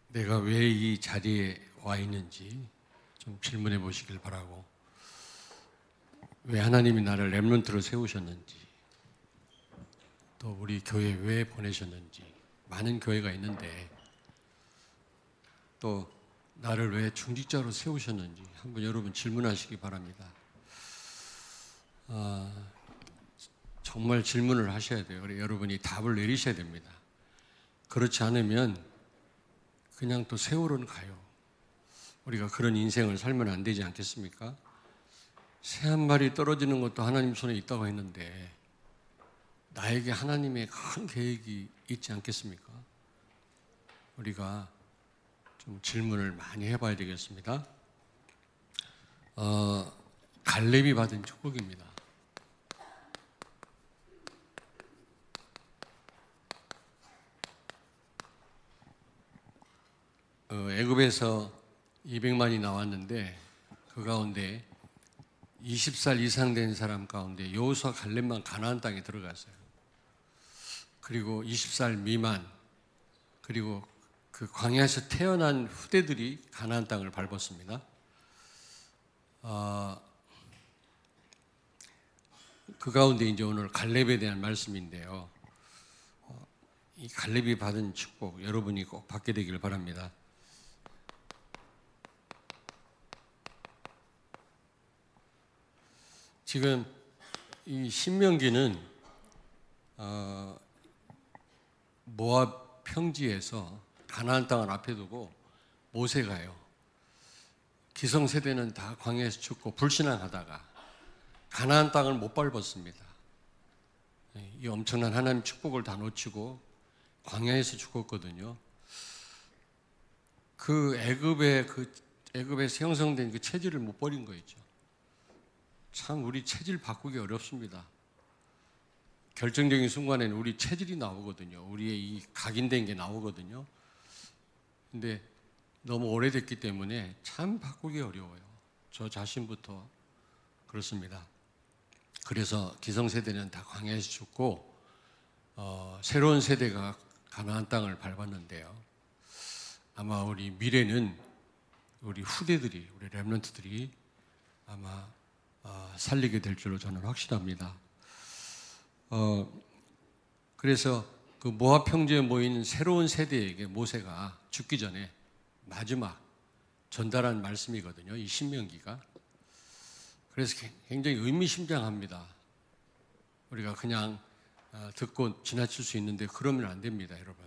내가 왜 이 자리에 와 있는지 좀 질문해 보시길 바라고, 왜 하나님이 나를 렘넌트로 세우셨는지, 또 우리 교회에 왜 보내셨는지, 많은 교회가 있는데 또 나를 왜 중직자로 세우셨는지 한번 여러분 질문하시기 바랍니다. 정말 질문을 하셔야 돼요. 여러분이 답을 내리셔야 됩니다. 그렇지 않으면 그냥 또 세월은 가요. 우리가 그런 인생을 살면 안 되지 않겠습니까? 새 한 마리 떨어지는 것도 하나님 손에 있다고 했는데 나에게 하나님의 큰 계획이 있지 않겠습니까? 우리가 좀 질문을 많이 해봐야 되겠습니다. 갈렙이 받은 축복입니다. 애굽에서 200만이 나왔는데 그 가운데 20살 이상 된 사람 가운데 여호수아 갈렙만 가나안 땅에 들어갔어요. 그리고 20살 미만, 그리고 그 광야에서 태어난 후대들이 가나안 땅을 밟았습니다. 그 가운데 이제 오늘 갈렙에 대한 말씀인데요. 이 갈렙이 받은 축복 여러분이 꼭 받게 되기를 바랍니다. 지금 이 신명기는 모압 평지에서 가나안 땅을 앞에 두고 모세가요. 기성세대는 다 광야에서 죽고 불신앙하다가 가나안 땅을 못 밟았습니다. 이 엄청난 하나님 축복을 다 놓치고 광야에서 죽었거든요. 그 애굽에서 형성된 그 체질을 못 버린 거 있죠. 참 우리 체질 바꾸기 어렵습니다. 결정적인 순간에는 우리 체질이 나오거든요. 우리의 이 각인된 게 나오거든요. 근데 너무 오래됐기 때문에 참 바꾸기 어려워요. 저 자신부터 그렇습니다. 그래서 기성세대는 다 광야에서 죽고 새로운 세대가 가나안 땅을 밟았는데요. 아마 우리 미래는 우리 후대들이, 우리 렘넌트들이 아마 살리게 될 줄로 저는 확신합니다. 그래서 그 모압 평지에 모인 새로운 세대에게 모세가 죽기 전에 마지막 전달한 말씀이거든요. 이 신명기가. 그래서 굉장히 의미심장합니다. 우리가 그냥 듣고 지나칠 수 있는데 그러면 안 됩니다, 여러분.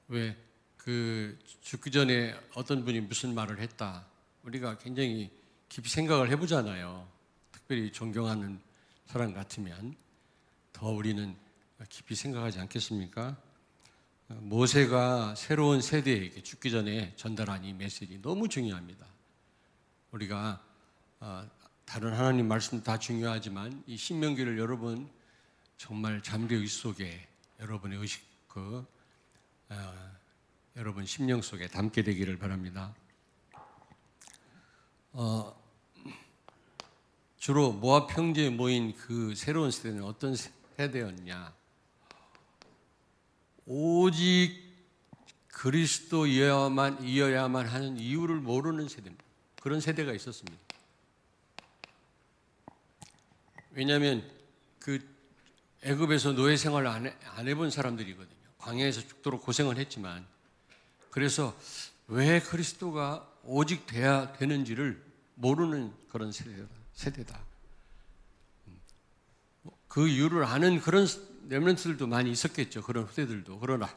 왜 그 죽기 전에 어떤 분이 무슨 말을 했다. 우리가 굉장히 깊이 생각을 해보잖아요. 특별히 존경하는 사람 같으면 더 우리는 깊이 생각하지 않겠습니까? 모세가 새로운 세대에게 죽기 전에 전달한 이 메시지 너무 중요합니다. 우리가 다른 하나님 말씀 다 중요하지만 이 신명기를 여러분 정말 잠재의식 속에 여러분의 여러분 심령 속에 담게 되기를 바랍니다. 주로 모압 평지에 모인 그 새로운 세대는 어떤 세대였냐? 오직 그리스도여야만 하는 이유를 모르는 세대입니다. 그런 세대가 있었습니다. 왜냐하면 그 애굽에서 노예 생활을 안 해본 사람들이거든요. 광야에서 죽도록 고생을 했지만, 그래서 왜 그리스도가 오직 돼야 되는지를 모르는 그런 세대다. 그 이유를 아는 그런 렘넌트들도 많이 있었겠죠. 그런 후대들도. 그러나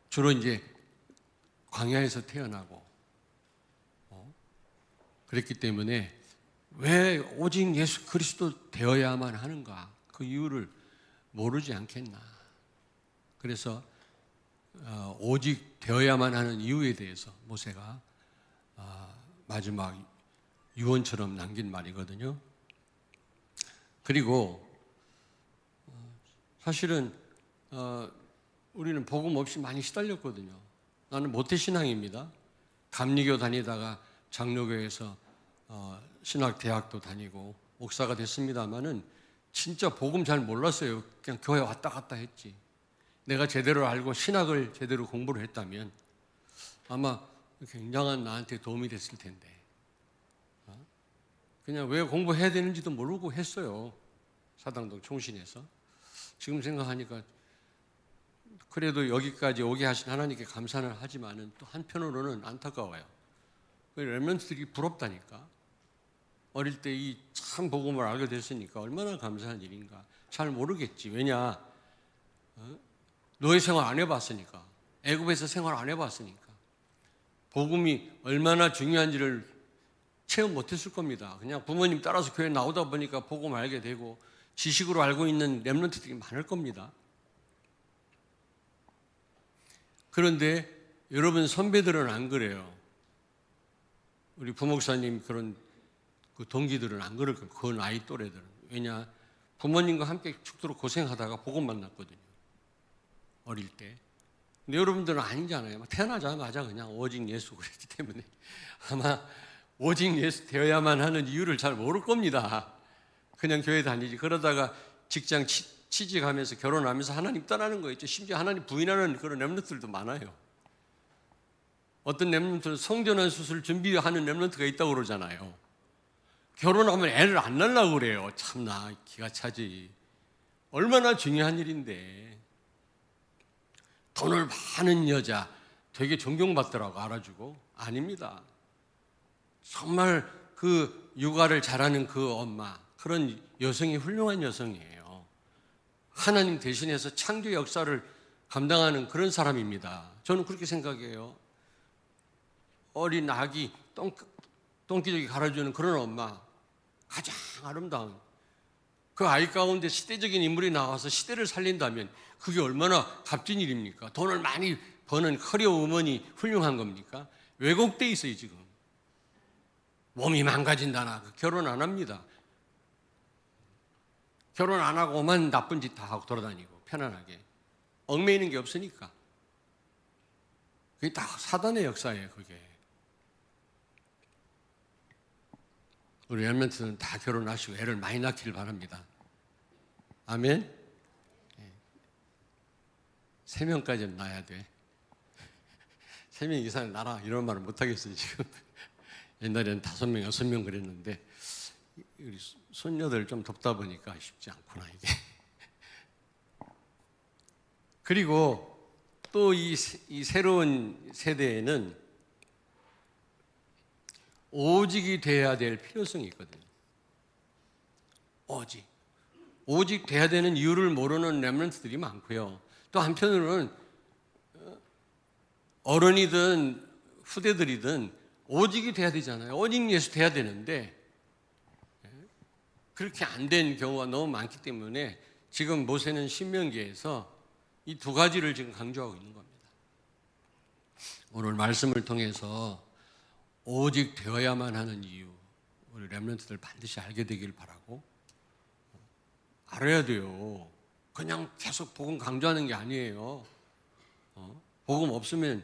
주로 이제 광야에서 태어나고 그랬기 때문에 왜 오직 예수 그리스도 되어야만 하는가, 그 이유를 모르지 않겠나. 그래서 오직 되어야만 하는 이유에 대해서 모세가 마지막 유언처럼 남긴 말이거든요. 그리고 사실은 우리는 복음 없이 많이 시달렸거든요. 나는 모태신앙입니다. 감리교 다니다가 장로교에서 신학대학도 다니고 목사가 됐습니다마는 진짜 복음 잘 몰랐어요. 그냥 교회 왔다 갔다 했지. 내가 제대로 알고 신학을 제대로 공부를 했다면 아마 굉장한 나한테 도움이 됐을 텐데 그냥 왜 공부해야 되는지도 모르고 했어요. 사당동 총신에서. 지금 생각하니까 그래도 여기까지 오게 하신 하나님께 감사는 하지만은 또 한편으로는 안타까워요. 렘넌트들이 부럽다니까. 어릴 때 이 참 복음을 알게 됐으니까 얼마나 감사한 일인가. 잘 모르겠지. 왜냐? 노예 생활 안 해봤으니까. 애굽에서 생활 안 해봤으니까. 복음이 얼마나 중요한지를 체험 못했을 겁니다. 그냥 부모님 따라서 교회 나오다 보니까 복음 알게 되고 지식으로 알고 있는 렘넌트들이 많을 겁니다. 그런데 여러분 선배들은 안 그래요. 우리 부목사님 그런 그 동기들은 안 그럴 거예요. 그 나이 또래들은. 왜냐? 부모님과 함께 죽도록 고생하다가 복음 만났거든요. 어릴 때. 근데 여러분들은 아니잖아요. 태어나자마자 그냥 오직 예수 그랬기 때문에 아마 오직 예수 되어야만 하는 이유를 잘 모를 겁니다. 그냥 교회 다니지. 그러다가 직장 취직하면서 결혼하면서 하나님 떠나는 거 있죠. 심지어 하나님 부인하는 그런 렘넌트들도 많아요. 어떤 렘넌트는 성전환 수술 준비하는 렘넌트가 있다고 그러잖아요. 결혼하면 애를 안 낳으려고 그래요. 참나 기가 차지. 얼마나 중요한 일인데. 돈을 많은 여자 되게 존경받더라고. 알아주고. 아닙니다. 정말 그 육아를 잘하는 그 엄마, 그런 여성이 훌륭한 여성이에요. 하나님 대신해서 창조 역사를 감당하는 그런 사람입니다. 저는 그렇게 생각해요. 어린 아기 똥기저귀 갈아주는 그런 엄마, 가장 아름다운 그 아이 가운데 시대적인 인물이 나와서 시대를 살린다면 그게 얼마나 값진 일입니까? 돈을 많이 버는 커리어 우먼이 훌륭한 겁니까? 왜곡돼 있어요 지금. 몸이 망가진다나 결혼 안 합니다. 결혼 안 하고만 나쁜 짓 다 하고 돌아다니고 편안하게 얽매이는 게 없으니까. 그게 다 사단의 역사예요. 그게. 우리 렘넌트는 다 결혼하시고 애를 많이 낳기를 바랍니다. 아멘. 3명까지는 낳아야 돼. 3명 이상 낳아 이런 말을 못 하겠어요 지금. 옛날에는 5명, 6명 그랬는데 우리 손녀들 좀 돕다 보니까 쉽지 않구나 이게. 그리고 또 이 새로운 세대에는 오직이 돼야 될 필요성이 있거든요. 오직 돼야 되는 이유를 모르는 렘넌트들이 많고요. 또 한편으로는 어른이든 후대들이든 오직이 돼야 되잖아요. 오직 예수 돼야 되는데 그렇게 안 된 경우가 너무 많기 때문에 지금 모세는 신명기에서 이 두 가지를 지금 강조하고 있는 겁니다. 오늘 말씀을 통해서 오직 되어야만 하는 이유, 우리 렘넌트들 반드시 알게 되길 바라고. 알아야 돼요. 그냥 계속 복음 강조하는 게 아니에요. 복음 없으면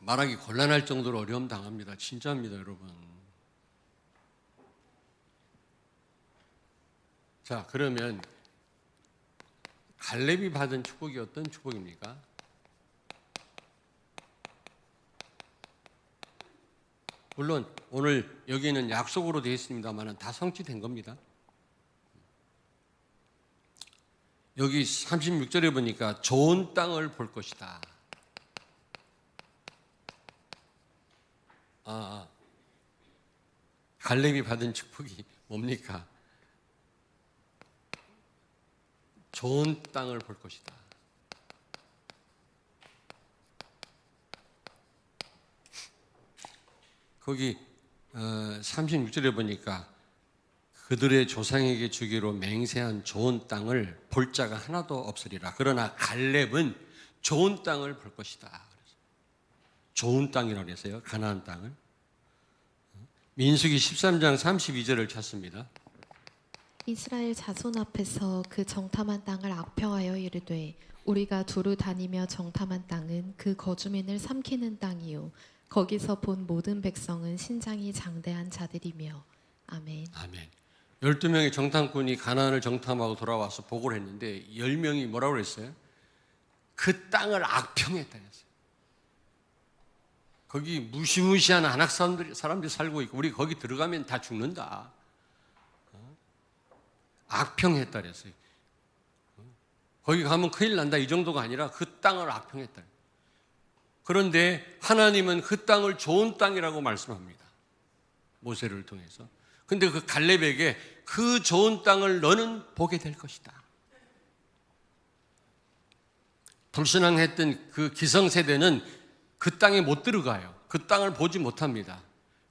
말하기 곤란할 정도로 어려움 당합니다. 진짜입니다, 여러분. 자, 그러면 갈렙이 받은 축복이 어떤 축복입니까? 물론 오늘 여기는 약속으로 되어 있습니다만 다 성취된 겁니다. 여기 36절에 보니까 좋은 땅을 볼 것이다. 갈렙이 받은 축복이 뭡니까? 좋은 땅을 볼 것이다. 거기 36절에 보니까 그들의 조상에게 주기로 맹세한 좋은 땅을 볼 자가 하나도 없으리라. 그러나 갈렙은 좋은 땅을 볼 것이다. 좋은 땅이라고 했어요. 가나안 땅을. 민수기 13장 32절을 찾습니다. 이스라엘 자손 앞에서 그 정탐한 땅을 악평하여 이르되 우리가 두루 다니며 정탐한 땅은 그 거주민을 삼키는 땅이요 거기서 본 모든 백성은 신장이 장대한 자들이며. 아멘. 아멘. 12명의 정탐꾼이 가나안을 정탐하고 돌아와서 보고를 했는데 10명이 뭐라고 그랬어요? 그 땅을 악평했다 했어요. 거기 무시무시한 안악 사람들이 살고 있고 우리 거기 들어가면 다 죽는다. 악평했다 그랬어요. 거기 가면 큰일 난다 이 정도가 아니라 그 땅을 악평했다. 그런데 하나님은 그 땅을 좋은 땅이라고 말씀합니다. 모세를 통해서. 근데 그 갈렙에게 그 좋은 땅을 너는 보게 될 것이다. 불신앙했던 그 기성세대는 그 땅에 못 들어가요. 그 땅을 보지 못합니다.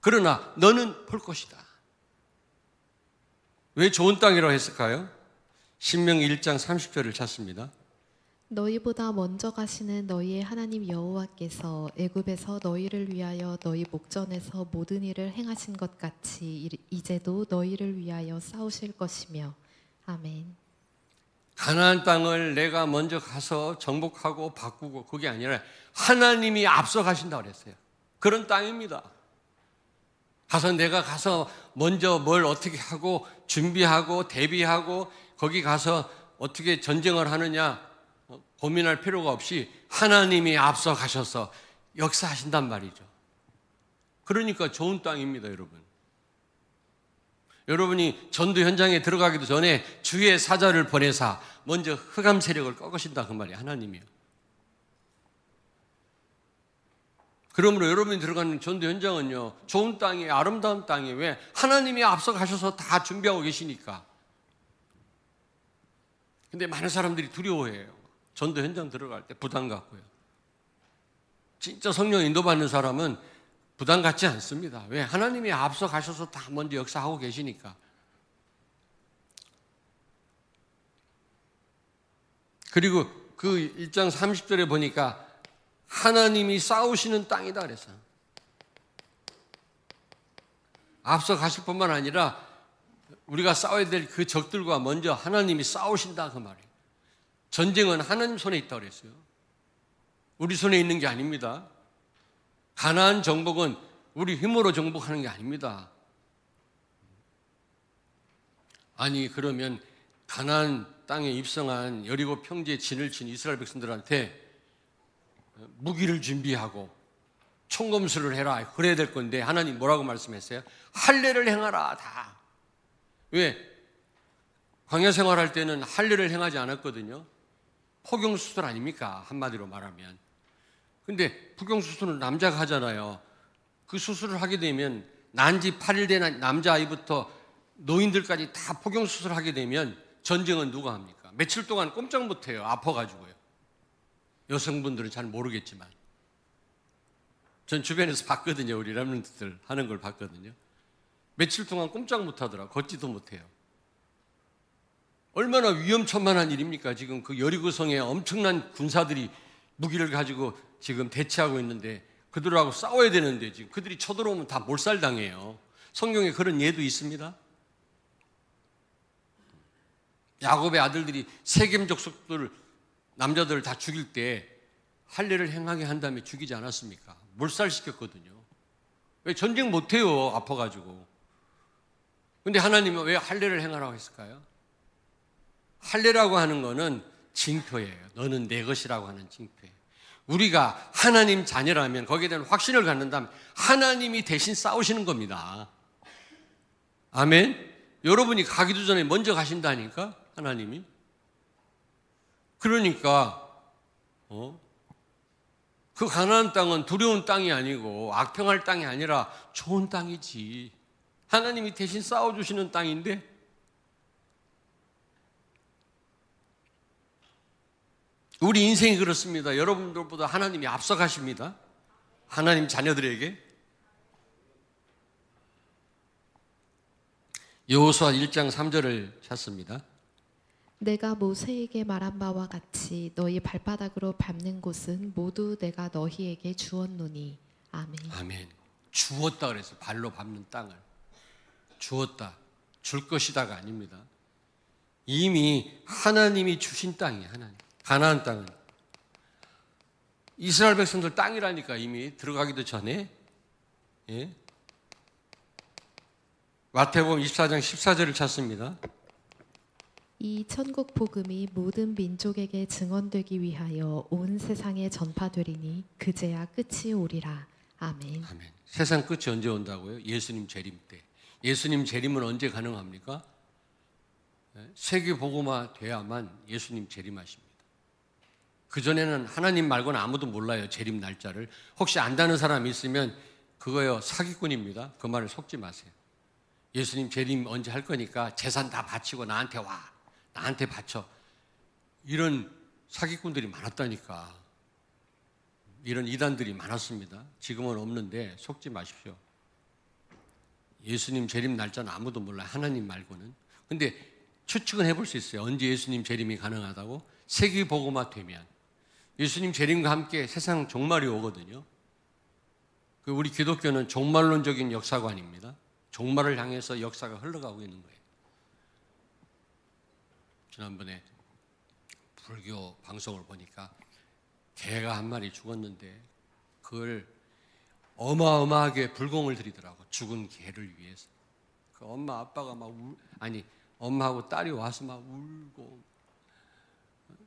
그러나 너는 볼 것이다. 왜 좋은 땅이라고 했을까요? 신명기 1장 30절을 찾습니다. 너희보다 먼저 가시는 너희의 하나님 여호와께서 애굽에서 너희를 위하여 너희 목전에서 모든 일을 행하신 것 같이 이제도 너희를 위하여 싸우실 것이며 아멘. 가나안 땅을 내가 먼저 가서 정복하고 바꾸고 그게 아니라 하나님이 앞서 가신다고 그랬어요. 그런 땅입니다. 내가 가서 먼저 뭘 어떻게 하고 준비하고 대비하고 거기 가서 어떻게 전쟁을 하느냐 고민할 필요가 없이 하나님이 앞서 가셔서 역사하신단 말이죠. 그러니까 좋은 땅입니다, 여러분. 여러분이 전도 현장에 들어가기도 전에 주의 사자를 보내사 먼저 흑암 세력을 꺾으신다 그 말이에요, 하나님이요. 그러므로 여러분이 들어가는 전도 현장은요, 좋은 땅이에요, 아름다운 땅이에요. 왜? 하나님이 앞서 가셔서 다 준비하고 계시니까. 근데 많은 사람들이 두려워해요. 전도 현장 들어갈 때 부담 갖고요. 진짜 성령 인도받는 사람은 부담 갖지 않습니다. 왜? 하나님이 앞서 가셔서 다 먼저 역사하고 계시니까. 그리고 그 1장 30절에 보니까 하나님이 싸우시는 땅이다 그랬어요. 앞서 가실 뿐만 아니라 우리가 싸워야 될 그 적들과 먼저 하나님이 싸우신다 그 말이에요. 전쟁은 하나님 손에 있다고 그랬어요. 우리 손에 있는 게 아닙니다. 가나안 정복은 우리 힘으로 정복하는 게 아닙니다. 아니 그러면 가나안 땅에 입성한 여리고 평지에 진을 친 이스라엘 백성들한테 무기를 준비하고 총검술을 해라 그래야 될 건데 하나님 뭐라고 말씀했어요? 할례를 행하라 다. 왜? 광야 생활할 때는 할례를 행하지 않았거든요. 포경수술 아닙니까? 한마디로 말하면. 근데 포경수술은 남자가 하잖아요. 그 수술을 하게 되면 난지 8일 된 남자아이부터 노인들까지 다 포경수술을 하게 되면 전쟁은 누가 합니까? 며칠 동안 꼼짝 못해요. 아파가지고요. 여성분들은 잘 모르겠지만 전 주변에서 봤거든요. 우리 렘넌트들 하는 걸 봤거든요. 며칠 동안 꼼짝 못하더라. 걷지도 못해요. 얼마나 위험천만한 일입니까? 지금 그 여리고성에 엄청난 군사들이 무기를 가지고 지금 대치하고 있는데 그들하고 싸워야 되는데 지금 그들이 쳐들어오면 다 몰살당해요. 성경에 그런 예도 있습니다. 야곱의 아들들이 세겜 족속들 남자들을 다 죽일 때 할례를 행하게 한 다음에 죽이지 않았습니까? 몰살시켰거든요. 왜? 전쟁 못해요. 아파가지고. 근데 하나님은 왜 할례를 행하라고 했을까요? 할례라고 하는 거는 징표예요. 너는 내 것이라고 하는 징표예요. 우리가 하나님 자녀라면 거기에 대한 확신을 갖는다면 하나님이 대신 싸우시는 겁니다. 아멘? 여러분이 가기도 전에 먼저 가신다니까 하나님이. 그러니까 그 가나안 땅은 두려운 땅이 아니고 악평할 땅이 아니라 좋은 땅이지. 하나님이 대신 싸워주시는 땅인데 우리 인생이 그렇습니다. 여러분들보다 하나님이 앞서가십니다. 하나님 자녀들에게. 여호수아 1장 3절을 찾습니다. 내가 모세에게 말한 바와 같이 너희 발바닥으로 밟는 곳은 모두 내가 너희에게 주었노니. 아멘. 아멘. 주었다 그래서 발로 밟는 땅을 주었다. 줄 것이다가 아닙니다. 이미 하나님이 주신 땅이에요. 하나님. 가나안 땅은 이스라엘 백성들 땅이라니까 이미 들어가기도 전에. 예? 마태복음 24장 14절을 찾습니다. 이 천국 복음이 모든 민족에게 증언되기 위하여 온 세상에 전파되리니 그제야 끝이 오리라. 아멘. 아멘. 세상 끝이 언제 온다고요? 예수님 재림 때. 예수님 재림은 언제 가능합니까? 세계 복음화 돼야만 예수님 재림하십니다. 그전에는 하나님 말고는 아무도 몰라요. 재림 날짜를. 혹시 안다는 사람 있으면 그거요 사기꾼입니다. 그 말을 속지 마세요. 예수님 재림 언제 할 거니까 재산 다 바치고 나한테 와. 나한테 바쳐. 이런 사기꾼들이 많았다니까. 이런 이단들이 많았습니다. 지금은 없는데 속지 마십시오. 예수님 재림 날짜는 아무도 몰라요. 하나님 말고는. 근데 추측은 해볼 수 있어요. 언제 예수님 재림이 가능하다고? 세계 복음화 되면. 예수님 재림과 함께 세상 종말이 오거든요. 우리 기독교는 종말론적인 역사관입니다. 종말을 향해서 역사가 흘러가고 있는 거예요. 지난번에 불교 방송을 보니까 개가 한 마리 죽었는데 그걸 어마어마하게 불공을 들이더라고. 죽은 개를 위해서. 그 엄마 아빠가 엄마하고 딸이 와서 막 울고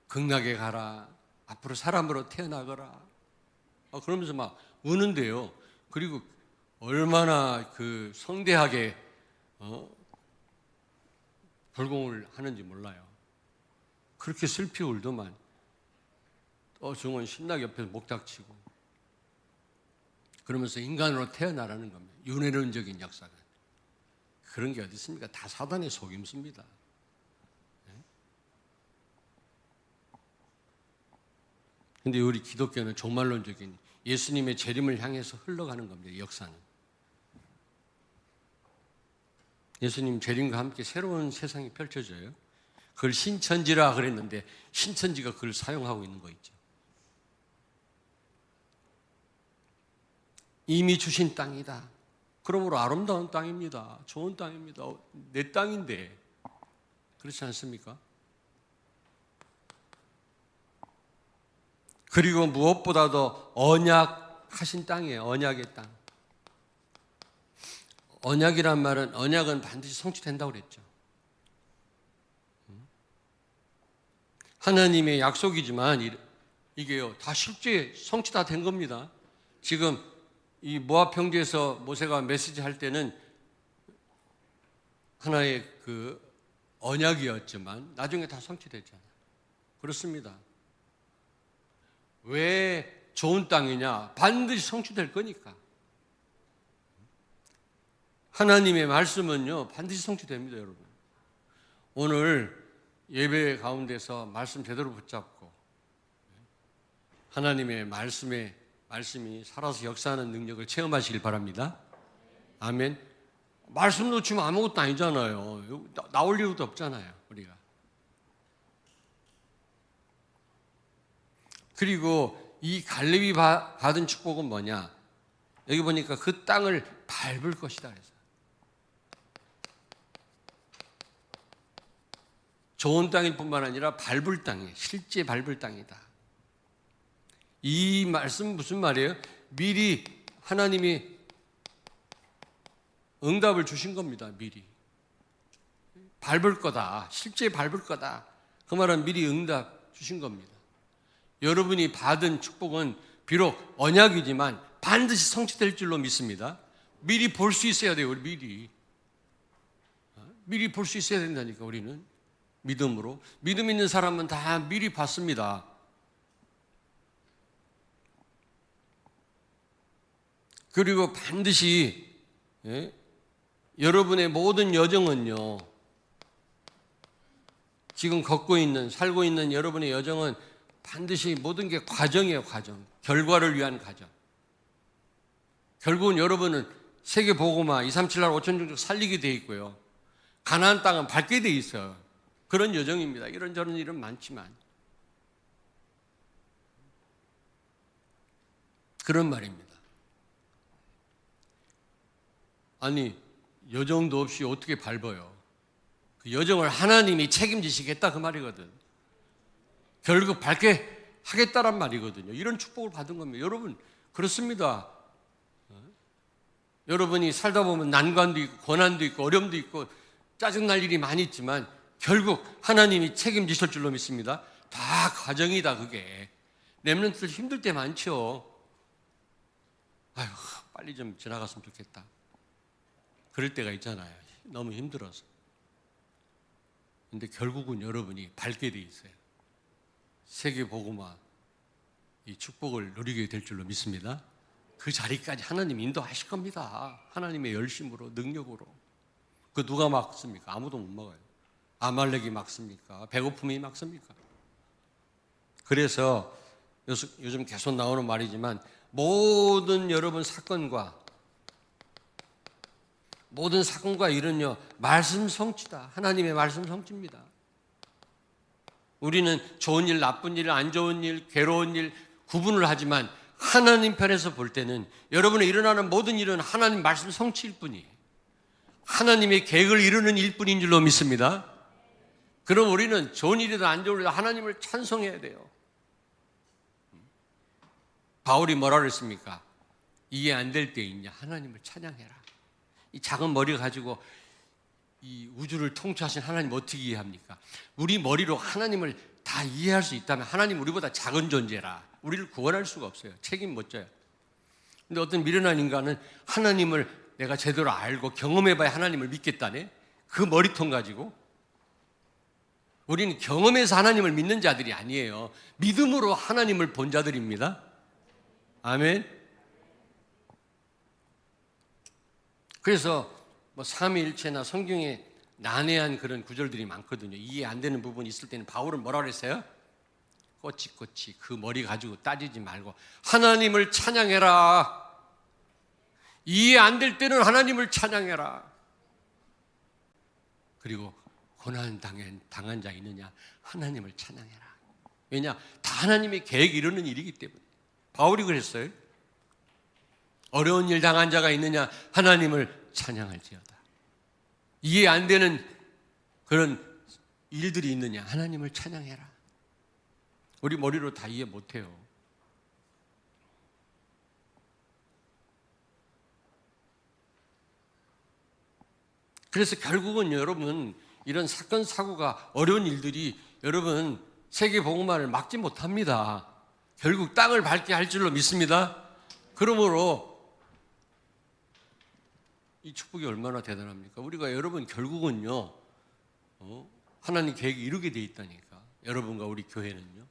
극락에 가라. 앞으로 사람으로 태어나거라. 그러면서 막 우는데요. 그리고 얼마나 그 성대하게 불공을 하는지 몰라요. 그렇게 슬피 울더만 정원 신나게 옆에서 목닥치고 그러면서 인간으로 태어나라는 겁니다. 윤회론적인 역사가. 그런 게 어디 있습니까? 다 사단의 속임수입니다. 근데 우리 기독교는 종말론적인 예수님의 재림을 향해서 흘러가는 겁니다. 역사는. 예수님 재림과 함께 새로운 세상이 펼쳐져요. 그걸 신천지라 그랬는데 신천지가 그걸 사용하고 있는 거 있죠. 이미 주신 땅이다. 그러므로 아름다운 땅입니다. 좋은 땅입니다. 내 땅인데. 그렇지 않습니까? 그리고 무엇보다도 언약하신 땅이에요. 언약의 땅. 언약이란 말은 언약은 반드시 성취된다고 그랬죠. 하나님의 약속이지만 이게요 다 실제 성취 다 된 겁니다. 지금 이 모압 평지에서 모세가 메시지 할 때는 하나의 그 언약이었지만 나중에 다 성취됐잖아요. 그렇습니다. 왜 좋은 땅이냐? 반드시 성취될 거니까. 하나님의 말씀은요 반드시 성취됩니다, 여러분. 오늘 예배 가운데서 말씀 제대로 붙잡고 하나님의 말씀이 살아서 역사하는 능력을 체험하시길 바랍니다. 아멘. 말씀 놓치면 아무것도 아니잖아요. 나올 이유도 없잖아요, 우리가. 그리고 이 갈렙이 받은 축복은 뭐냐? 여기 보니까 그 땅을 밟을 것이다 그래서. 좋은 땅일 뿐만 아니라 밟을 땅이에요. 실제 밟을 땅이다. 이 말씀 무슨 말이에요? 미리 하나님이 응답을 주신 겁니다. 미리. 밟을 거다. 실제 밟을 거다. 그 말은 미리 응답 주신 겁니다. 여러분이 받은 축복은 비록 언약이지만 반드시 성취될 줄로 믿습니다. 미리 볼 수 있어야 돼요. 우리 미리 볼 수 있어야 된다니까 우리는. 믿음으로. 믿음 있는 사람은 다 미리 봤습니다. 그리고 반드시 여러분의 모든 여정은요. 지금 살고 있는 여러분의 여정은 반드시 모든 게 과정이에요. 과정. 결과를 위한 과정. 결국은 여러분은 세계 복음화 237날 5천 종족 살리게 돼 있고요. 가나안 땅은 밟게 돼 있어요. 그런 여정입니다. 이런저런 일은 많지만 그런 말입니다. 아니 여정도 없이 어떻게 밟아요? 그 여정을 하나님이 책임지시겠다 그 말이거든. 결국 밟게 하겠다란 말이거든요. 이런 축복을 받은 겁니다. 여러분 그렇습니다. 여러분이 살다 보면 난관도 있고 고난도 있고 어려움도 있고 짜증날 일이 많이 있지만 결국 하나님이 책임지실 줄로 믿습니다. 다 과정이다. 그게 렘넌트들 힘들 때 많죠. 아휴, 빨리 좀 지나갔으면 좋겠다. 그럴 때가 있잖아요. 너무 힘들어서. 근데 결국은 여러분이 밝게 돼 있어요. 세계복음화 이 축복을 누리게 될 줄로 믿습니다. 그 자리까지 하나님 인도하실 겁니다. 하나님의 열심으로, 능력으로. 그 누가 막습니까? 아무도 못 막아요. 아말렉이 막습니까? 배고픔이 막습니까? 그래서 요즘 계속 나오는 말이지만 모든 여러분 사건과 일은요 말씀 성취다. 하나님의 말씀 성취입니다. 우리는 좋은 일, 나쁜 일, 안 좋은 일, 괴로운 일 구분을 하지만 하나님 편에서 볼 때는 여러분의 일어나는 모든 일은 하나님 말씀 성취일 뿐이에요. 하나님의 계획을 이루는 일뿐인 줄로 믿습니다. 그럼 우리는 좋은 일이든 안 좋은 일이든 하나님을 찬송해야 돼요. 바울이 뭐라 그랬습니까? 이해 안 될 때 있냐? 하나님을 찬양해라. 이 작은 머리 가지고 이 우주를 통치하신 하나님 어떻게 이해합니까? 우리 머리로 하나님을 다 이해할 수 있다면 하나님 우리보다 작은 존재라. 우리를 구원할 수가 없어요. 책임 못 져요. 근데 어떤 미련한 인간은 하나님을 내가 제대로 알고 경험해봐야 하나님을 믿겠다네. 그 머리통 가지고. 우리는 경험해서 하나님을 믿는 자들이 아니에요. 믿음으로 하나님을 본 자들입니다. 아멘. 그래서 뭐 삼위일체나 성경에 난해한 그런 구절들이 많거든요. 이해 안 되는 부분이 있을 때는 바울은 뭐라 그랬어요? 꼬치꼬치 그 머리 가지고 따지지 말고 하나님을 찬양해라. 이해 안 될 때는 하나님을 찬양해라. 그리고 고난 당한 자 있느냐? 하나님을 찬양해라. 왜냐? 다 하나님의 계획 이루는 일이기 때문에. 바울이 그랬어요. 어려운 일 당한 자가 있느냐? 하나님을 찬양할지어다. 이해 안 되는 그런 일들이 있느냐? 하나님을 찬양해라. 우리 머리로 다 이해 못해요. 그래서 결국은 여러분 이런 사건 사고가 어려운 일들이 여러분 세계복음화를 막지 못합니다. 결국 땅을 밟게 할 줄로 믿습니다. 그러므로 이 축복이 얼마나 대단합니까? 우리가 여러분 결국은요 하나님 계획이 이루게 돼 있다니까. 여러분과 우리 교회는요.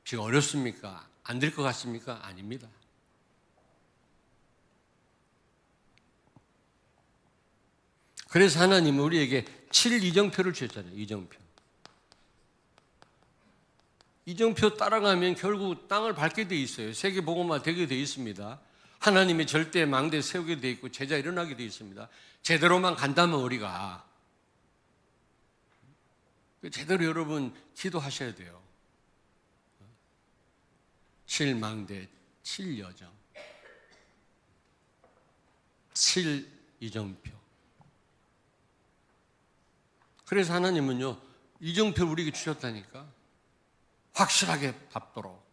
지금 어렵습니까? 안 될 것 같습니까? 아닙니다. 그래서 하나님은 우리에게 7 이정표를 주셨잖아요. 이정표. 이정표 따라가면 결국 땅을 밟게 돼 있어요. 세계복음화 되게 돼 있습니다. 하나님의 절대 망대 세우게 돼 있고 제자 일어나게 돼 있습니다. 제대로만 간다면 우리가 제대로 여러분 기도하셔야 돼요. 7망대, 7여정, 7 이정표. 그래서 하나님은요 이정표를 우리에게 주셨다니까. 확실하게 밟도록.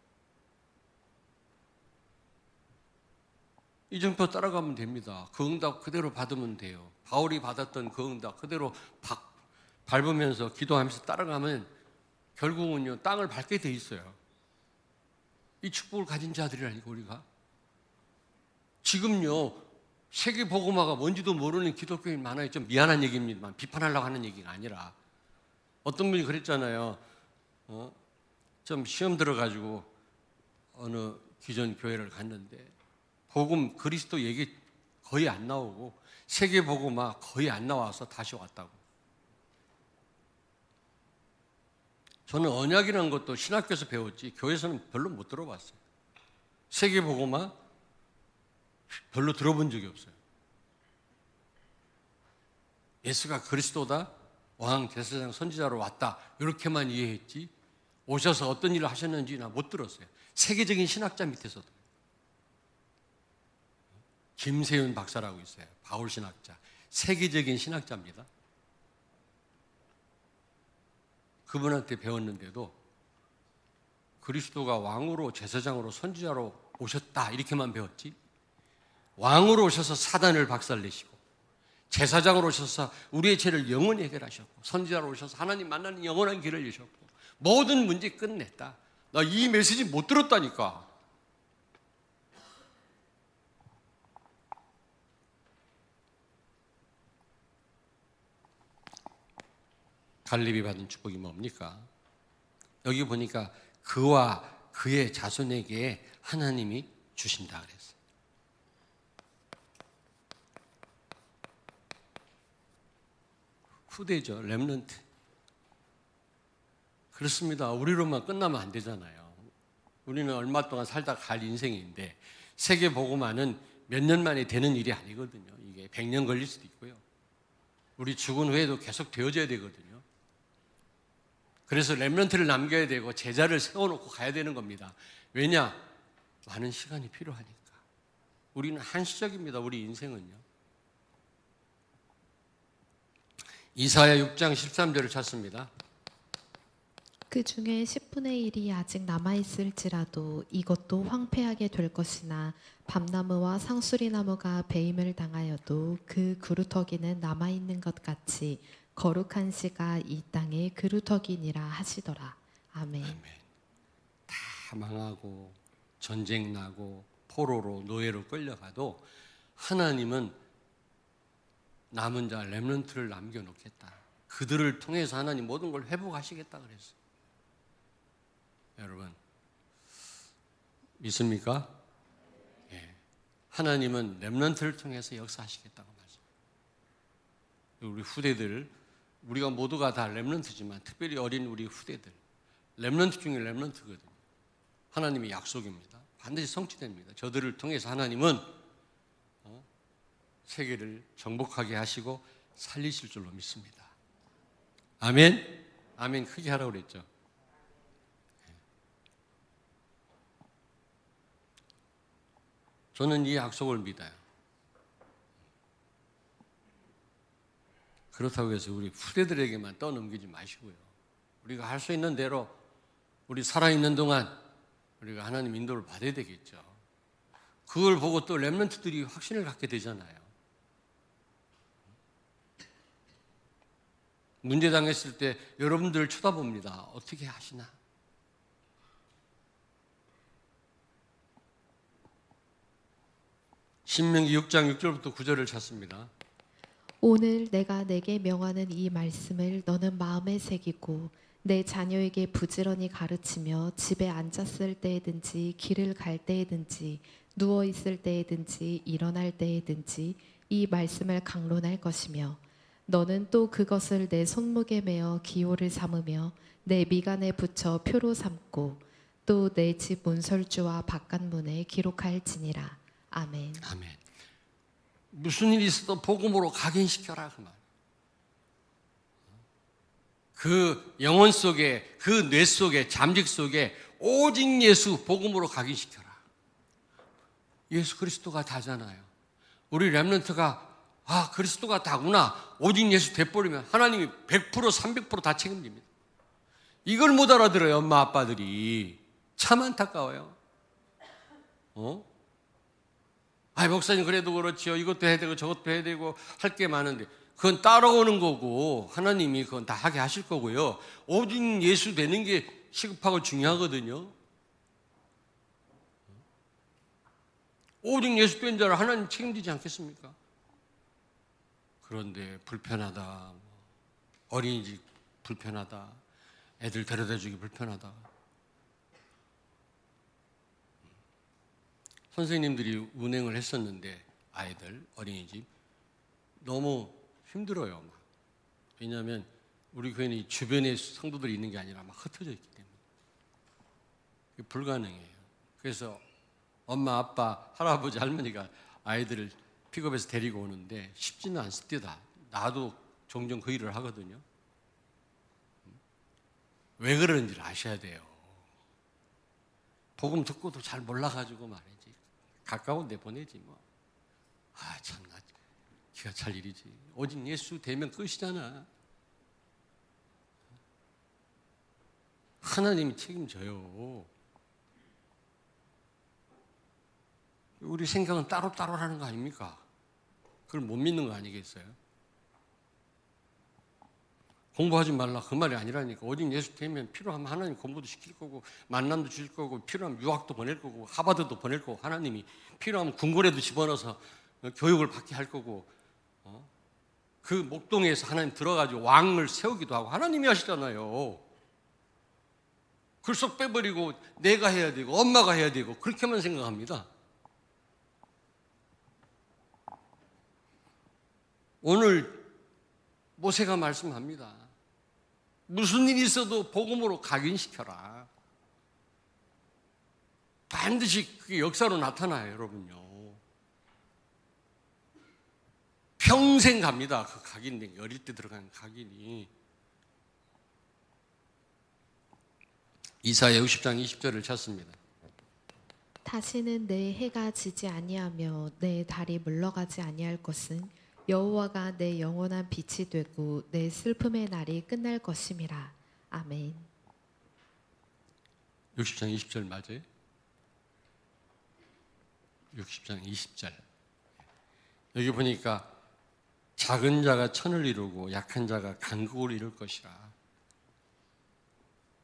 이정표 따라가면 됩니다. 그 응답 그대로 받으면 돼요. 바울이 받았던 그 응답 그대로 밟으면서 기도하면서 따라가면 결국은요 땅을 밟게 돼 있어요. 이 축복을 가진 자들이라니까 우리가. 지금요 세계 복음화가 뭔지도 모르는 기독교인 많아요. 좀 미안한 얘기입니다만 비판하려고 하는 얘기가 아니라 어떤 분이 그랬잖아요. 좀 시험 들어가지고 어느 기존 교회를 갔는데 복음 그리스도 얘기 거의 안 나오고 세계 복음화 거의 안 나와서 다시 왔다고. 저는 언약이라는 것도 신학교에서 배웠지 교회에서는 별로 못 들어봤어요. 세계 복음화 별로 들어본 적이 없어요. 예수가 그리스도다, 왕, 제사장, 선지자로 왔다 이렇게만 이해했지 오셔서 어떤 일을 하셨는지 나 못 들었어요. 세계적인 신학자 밑에서도. 김세윤 박사라고 있어요. 바울 신학자. 세계적인 신학자입니다. 그분한테 배웠는데도 그리스도가 왕으로 제사장으로 선지자로 오셨다 이렇게만 배웠지 왕으로 오셔서 사단을 박살내시고, 제사장으로 오셔서 우리의 죄를 영원히 해결하셨고, 선지자로 오셔서 하나님 만나는 영원한 길을 여셨고, 모든 문제 끝냈다. 나 이 메시지 못 들었다니까. 갈렙이 받은 축복이 뭡니까? 여기 보니까 그와 그의 자손에게 하나님이 주신다 그랬어요. 후대죠, 렘넌트. 그렇습니다. 우리로만 끝나면 안 되잖아요. 우리는 얼마 동안 살다 갈 인생인데, 세계 복음화는 몇 년 만에 되는 일이 아니거든요. 이게 100년 걸릴 수도 있고요. 우리 죽은 후에도 계속 되어져야 되거든요. 그래서 렘넌트를 남겨야 되고 제자를 세워놓고 가야 되는 겁니다. 왜냐? 많은 시간이 필요하니까. 우리는 한시적입니다. 우리 인생은요. 이사야 6장 13절을 찾습니다. 그 중에 10분의 1이 아직 남아있을지라도 이것도 황폐하게 될 것이나 밤나무와 상수리나무가 배임을 당하여도 그 그루터기는 남아있는 것 같이 거룩한 씨가 이 땅에 그루터기니라 하시더라. 아멘. 아멘. 다 망하고 전쟁 나고 포로로 노예로 끌려가도 하나님은 남은 자 렘넌트를 남겨놓겠다. 그들을 통해서 하나님 모든 걸 회복하시겠다 그랬어요. 여러분 믿습니까? 예. 하나님은 렘넌트를 통해서 역사하시겠다고 말씀. 우리 후대들, 우리가 모두가 다 렘넌트지만 특별히 어린 우리 후대들, 렘넌트 중에 렘넌트거든요. 하나님의 약속입니다. 반드시 성취됩니다. 저들을 통해서 하나님은 세계를 정복하게 하시고 살리실 줄로 믿습니다. 아멘. 아멘 크게 하라고 그랬죠. 저는 이 약속을 믿어요. 그렇다고 해서 우리 후대들에게만 떠넘기지 마시고요. 우리가 할 수 있는 대로 우리 살아있는 동안 우리가 하나님 인도를 받아야 되겠죠. 그걸 보고 또 렘넌트들이 확신을 갖게 되잖아요. 문제 당했을 때 여러분들 쳐다봅니다. 어떻게 하시나? 신명기 6장 6절부터 9절을 찾습니다. 오늘 내가 내게 명하는 이 말씀을 너는 마음에 새기고 내 자녀에게 부지런히 가르치며 집에 앉았을 때에든지 길을 갈 때에든지 누워 있을 때에든지 일어날 때에든지 이 말씀을 강론할 것이며 너는 또 그것을 내 손목에 메어 기호를 삼으며 내 미간에 붙여 표로 삼고 또 내 집 문설주와 바깥문에 기록할지니라. 아멘. 아멘. 무슨 일이 있어도 복음으로 각인시켜라 그 말. 그 영혼 속에, 그 뇌 속에, 잠직 속에 오직 예수 복음으로 각인시켜라. 예수 그리스도가 다잖아요. 우리 렘넌트가 그리스도가 다구나. 오직 예수 돼버리면 하나님이 100% 300%다 책임집니다. 이걸 못 알아들어요. 엄마 아빠들이. 참 안타까워요. 목사님 그래도 그렇지요. 이것도 해야 되고 저것도 해야 되고 할 게 많은데 그건 따라오는 거고 하나님이 그건 다 하게 하실 거고요. 오직 예수 되는 게 시급하고 중요하거든요. 오직 예수 된 자를 하나님 책임지지 않겠습니까? 그런데 불편하다, 어린이집 불편하다, 애들 데려다주기 불편하다. 선생님들이 운행을 했었는데 아이들 어린이집 너무 힘들어요. 왜냐하면 우리 교회는 주변에 성도들이 있는 게 아니라 막 흩어져 있기 때문에 불가능해요. 그래서 엄마, 아빠, 할아버지, 할머니가 아이들을 픽업해서 데리고 오는데 쉽지는 않습니다. 나도 종종 그 일을 하거든요. 왜 그러는지를 아셔야 돼요. 복음 듣고도 잘 몰라가지고 말이지. 가까운 데 보내지 뭐. 참나 기가 찰 일이지. 오직 예수 되면 끝이잖아. 하나님이 책임져요. 우리 생각은 따로따로라는 거 아닙니까? 그걸 못 믿는 거 아니겠어요? 공부하지 말라 그 말이 아니라니까. 오직 예수 되면 필요하면 하나님 공부도 시킬 거고 만남도 주실 거고 필요하면 유학도 보낼 거고 하버드도 보낼 거고 하나님이 필요하면 궁궐에도 집어넣어서 교육을 받게 할 거고 그 목동에서 하나님 들어가지고 왕을 세우기도 하고 하나님이 하시잖아요. 그걸 쏙 빼버리고 내가 해야 되고 엄마가 해야 되고 그렇게만 생각합니다. 오늘 모세가 말씀합니다. 무슨 일이 있어도 복음으로 각인시켜라. 반드시 그게 역사로 나타나요, 여러분요. 평생 갑니다. 그 각인된 게 어릴 때 들어간 각인이. 이사야 60장 20절을 찾습니다. 다시는 내 해가 지지 아니하며 내 달이 물러가지 아니할 것은 여호와가 내 영원한 빛이 되고 내 슬픔의 날이 끝날 것임이라. 아멘. 60장 20절 맞아요? 60장 20절. 여기 보니까 작은 자가 천을 이루고 약한 자가 강국을 이룰 것이라.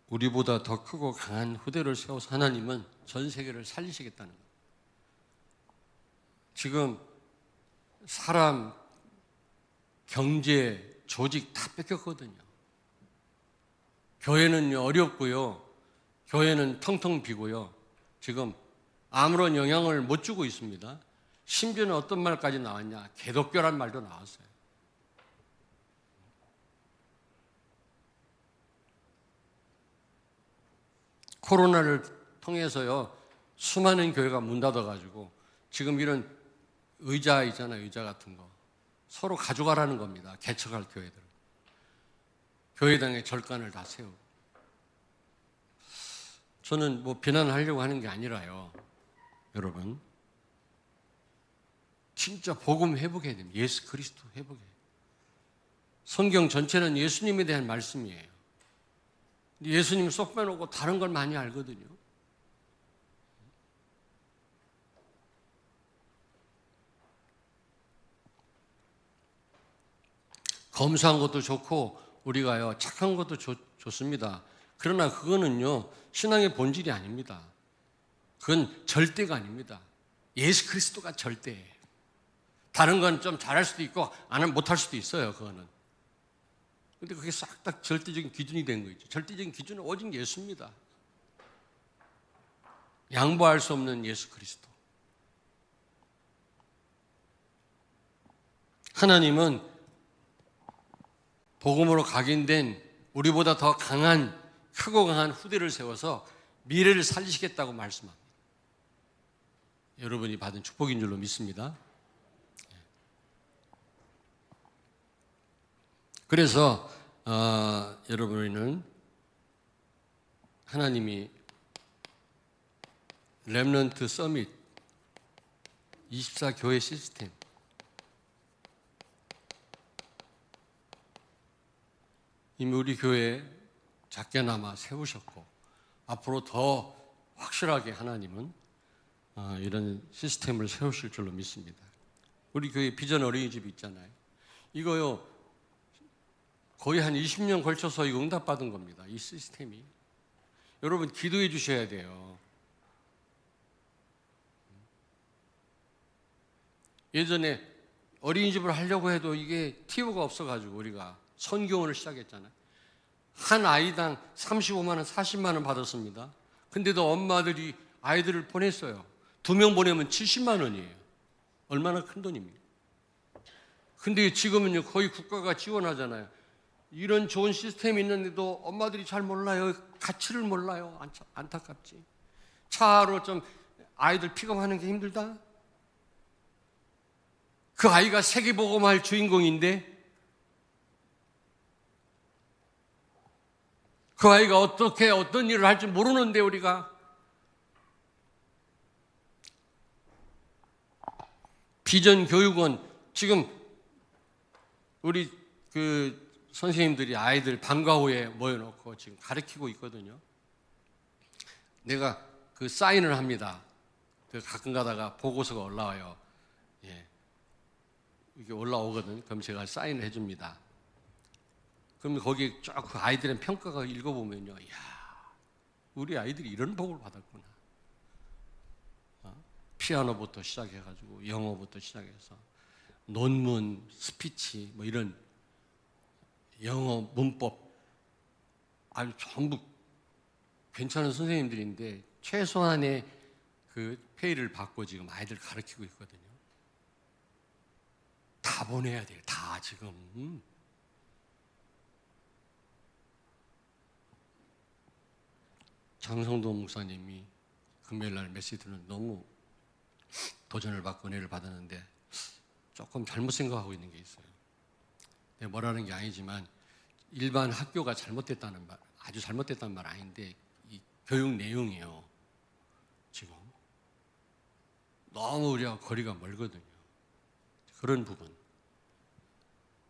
우리보다 더 크고 강한 후대를 세워서 하나님은 전 세계를 살리시겠다는 거예요. 지금 사람, 경제, 조직 다 뺏겼거든요. 교회는 어렵고요. 교회는 텅텅 비고요. 지금 아무런 영향을 못 주고 있습니다. 심지어는 어떤 말까지 나왔냐? 개독교란 말도 나왔어요. 코로나를 통해서요, 수많은 교회가 문 닫아가지고 지금 이런 의자 있잖아요, 의자 같은 거. 서로 가져가라는 겁니다. 개척할 교회들. 교회당에 절간을 다 세우고. 저는 뭐 비난하려고 하는 게 아니라요, 여러분. 진짜 복음 회복해야 됩니다. 예수 그리스도 회복해야 돼요. 성경 전체는 예수님에 대한 말씀이에요. 예수님 쏙 빼놓고 다른 걸 많이 알거든요. 검소한 것도 좋고 우리가요 착한 것도 좋습니다. 그러나 그거는요 신앙의 본질이 아닙니다. 그건 절대가 아닙니다. 예수 그리스도가 절대예요. 다른 건 좀 잘할 수도 있고 안 하면 못할 수도 있어요. 그거는. 근데 그게 싹 다 절대적인 기준이 된 거죠. 절대적인 기준은 오직 예수입니다. 양보할 수 없는 예수 그리스도. 하나님은 복음으로 각인된 우리보다 더 강한, 크고 강한 후대를 세워서 미래를 살리시겠다고 말씀합니다. 여러분이 받은 축복인 줄로 믿습니다. 그래서 여러분은 하나님이 렘넌트 서밋 24교회 시스템 이미 우리 교회에 작게나마 세우셨고 앞으로 더 확실하게 하나님은 이런 시스템을 세우실 줄로 믿습니다. 우리 교회 비전 어린이집 있잖아요. 이거요 거의 한 20년 걸쳐서 이거 응답받은 겁니다. 이 시스템이. 여러분 기도해 주셔야 돼요. 예전에 어린이집을 하려고 해도 이게 TV가 없어가지고 우리가 선교원을 시작했잖아요. 한 아이당 35만 원, 40만 원 받았습니다. 근데도 엄마들이 아이들을 보냈어요. 2명 보내면 70만 원이에요. 얼마나 큰 돈입니까? 근데 지금은요 거의 국가가 지원하잖아요. 이런 좋은 시스템이 있는데도 엄마들이 잘 몰라요. 가치를 몰라요. 안타깝지. 차로 좀 아이들 픽업하는 게 힘들다? 그 아이가 세계복음할 주인공인데 그 아이가 어떻게 어떤 일을 할지 모르는데 우리가 비전 교육원 지금 우리 선생님들이 아이들 방과 후에 모여놓고 지금 가르치고 있거든요. 내가 사인을 합니다. 가끔 가다가 보고서가 올라와요. 예. 이게 올라오거든. 그럼 제가 사인을 해줍니다. 그럼 거기 쫙 그 아이들의 평가가 읽어보면요, 이야, 우리 아이들이 이런 복을 받았구나. 피아노부터 시작해가지고 영어부터 시작해서 논문, 스피치, 뭐 이런 영어 문법 아주 전부 괜찮은 선생님들인데 최소한의 그 페이를 받고 지금 아이들 가르치고 있거든요. 다 보내야 돼요. 다 지금. 장성도 목사님이 금요일날 메시지는 너무 도전을 받고 은혜를 받았는데 조금 잘못 생각하고 있는 게 있어요. 내가 뭐라는 게 아니지만 일반 학교가 잘못됐다는 말, 아주 잘못됐다는 말 아닌데 이 교육 내용이요. 지금 너무 우리와 거리가 멀거든요. 그런 부분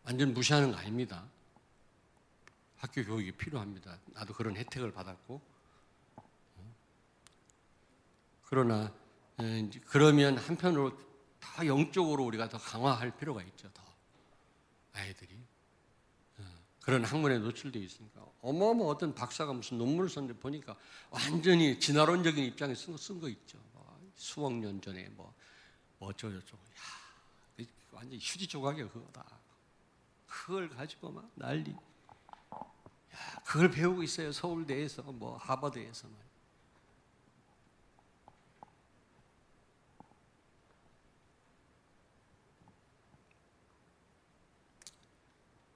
완전 무시하는 거 아닙니다. 학교 교육이 필요합니다. 나도 그런 혜택을 받았고. 그러나 그러면 한편으로 더 영적으로 우리가 더 강화할 필요가 있죠. 더 아이들이 그런 학문에 노출되어 있으니까 어마어마 어떤 박사가 무슨 논문을 썼는데 보니까 완전히 진화론적인 입장에 쓴 거 있죠. 수억 년 전에 뭐 어쩌고저쩌고. 야, 완전히 휴지 조각이야 그거다. 그걸 가지고 막 난리. 야, 그걸 배우고 있어요. 서울대에서 뭐 하버드에서 말.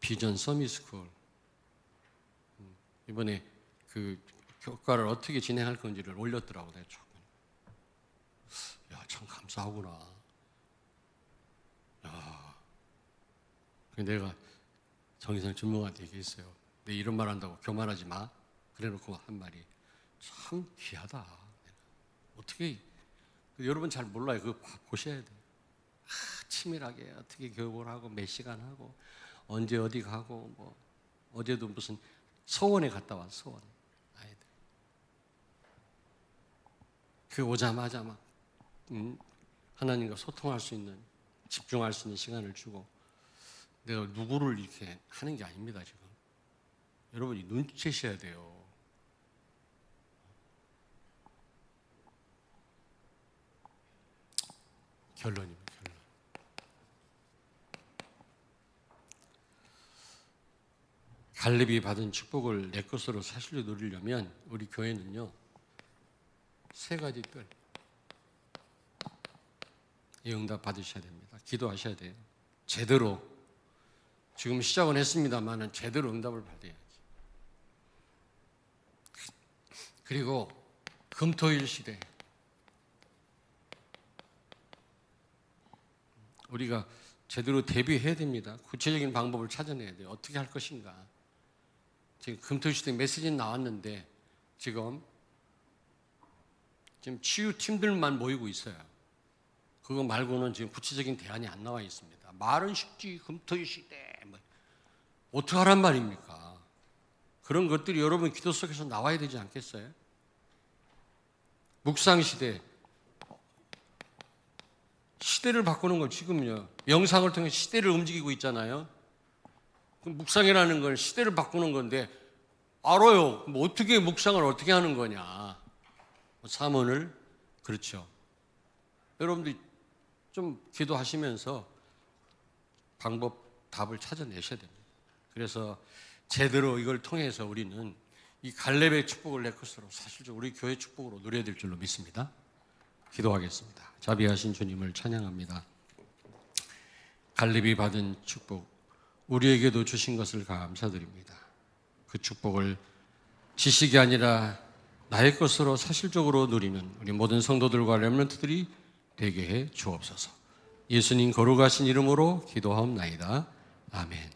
비전 서밋스쿨 이번에 그 교과를 어떻게 진행할 건지를 올렸더라고. 내가 조금 참 감사하구나. 야, 내가 정의상 전무한테 얘기했어요. 내 이런 말 한다고 교만하지 마. 그래놓고 한 말이 참 귀하다. 어떻게 여러분 잘 몰라요. 그거 보셔야 돼요. 치밀하게 어떻게 교육을 하고 몇 시간 하고 언제 어디 가고 뭐 어제도 무슨 서원에 갔다 왔어. 서원 아이들 그 오자마자 막 하나님과 소통할 수 있는 집중할 수 있는 시간을 주고 내가 누구를 이렇게 하는 게 아닙니다. 지금 여러분이 눈치채셔야 돼요. 결론입니다. 결론. 갈렙이 받은 축복을 내 것으로 사실로 누리려면 우리 교회는요 3가지 뜰 이 응답 받으셔야 됩니다. 기도하셔야 돼요. 제대로 지금 시작은 했습니다만은 제대로 응답을 받아야지. 그리고 금토일 시대 우리가 제대로 대비해야 됩니다. 구체적인 방법을 찾아내야 돼요. 어떻게 할 것인가. 지금 금토일 시대 메시지는 나왔는데 지금 치유팀들만 모이고 있어요. 그거 말고는 지금 구체적인 대안이 안 나와 있습니다. 말은 쉽지 금토일 시대 뭐 어떻게 하란 말입니까? 그런 것들이 여러분 기도 속에서 나와야 되지 않겠어요? 묵상 시대 시대를 바꾸는 걸 지금요 영상을 통해 시대를 움직이고 있잖아요. 묵상이라는 건 시대를 바꾸는 건데 알아요. 뭐 어떻게 묵상을 어떻게 하는 거냐. 사문을 그렇죠. 여러분들이 좀 기도하시면서 방법 답을 찾아내셔야 됩니다. 그래서 제대로 이걸 통해서 우리는 이 갈렙의 축복을 내 것으로 사실적으로 우리 교회 축복으로 누려야 될 줄로 믿습니다. 기도하겠습니다. 자비하신 주님을 찬양합니다. 갈렙이 받은 축복 우리에게도 주신 것을 감사드립니다. 그 축복을 지식이 아니라 나의 것으로 사실적으로 누리는 우리 모든 성도들과 렘넌트들이 되게 해 주옵소서. 예수님 거룩하신 이름으로 기도하옵나이다. 아멘.